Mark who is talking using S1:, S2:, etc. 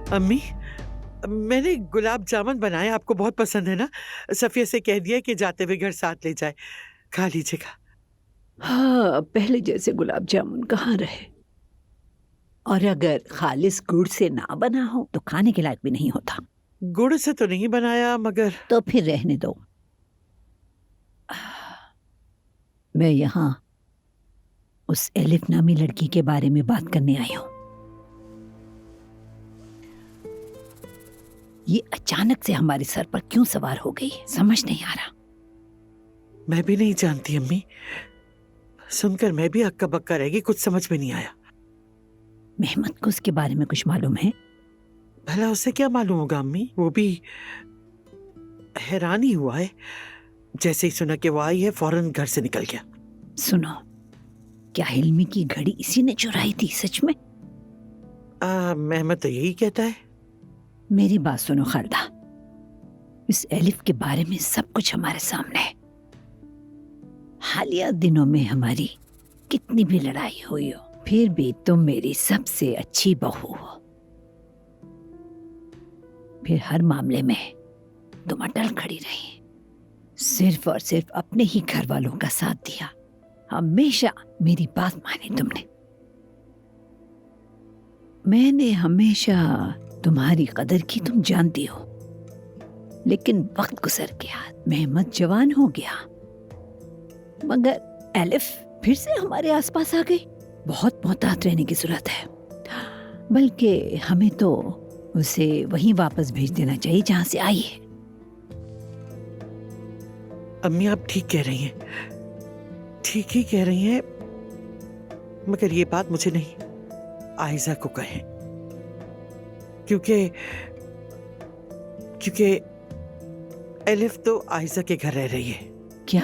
S1: अम्मी, मैंने गुलाब जामुन बनाए, आपको बहुत पसंद है ना? सफिया से कह दिया कि जाते हुए घर साथ ले जाए, खा लीजिएगा।
S2: हाँ, पहले जैसे गुलाब जामुन कहाँ रहे। और अगर खालिस गुड़ से ना बना हो तो खाने के लायक भी नहीं होता।
S1: गुड़ से तो नहीं बनाया, मगर
S2: तो फिर रहने दो। मैं यहाँ उस एलिफ नामी लड़की के बारे में बात करने आई हूँ। ये अचानक से हमारे सर पर क्यों सवार हो गई, समझ नहीं आ रहा।
S1: मैं भी नहीं जानती अम्मी, सुनकर मैं भी हक्का बक्का रह गई, कुछ समझ में नहीं आया।
S2: मेहमत को उसके बारे में कुछ मालूम है?
S1: भला उसे क्या मालूम होगा अम्मी, वो भी हैरान ही हुआ है। जैसे ही सुना कि वो आई है, फौरन घर से निकल गया।
S2: सुनो, क्या हिल्मी की घड़ी इसी ने चुराई थी सच में?
S1: मेहमत तो यही कहता है।
S2: मेरी बात सुनो खालदा, इस एलिफ के बारे में सब कुछ हमारे सामने है। हालिया दिनों में हमारी कितनी भी लड़ाई हुई हो, फिर भी तुम मेरी सबसे अच्छी बहू हो। फिर हर मामले में तुम अटल खड़ी रही, सिर्फ और सिर्फ अपने ही घर वालों का साथ दिया। हमेशा मेरी बात मानी तुमने। मैंने हमेशा तुम्हारी कदर की, तुम जानती हो। लेकिन वक्त गुजर गया, मेहमत जवान हो गया, मगर एलिफ फिर से हमारे आसपास आ गई। बहुत मोहतात रहने की जरूरत है, बल्कि हमें तो उसे वहीं वापस भेज देना चाहिए जहां से आई है।
S1: अम्मी, आप ठीक कह रही हैं, ठीक ही कह रही हैं, मगर ये बात मुझे नहीं, आयजा को कहें, क्योंकि एलिफ तो आयजा के घर रह रही है।
S2: क्या?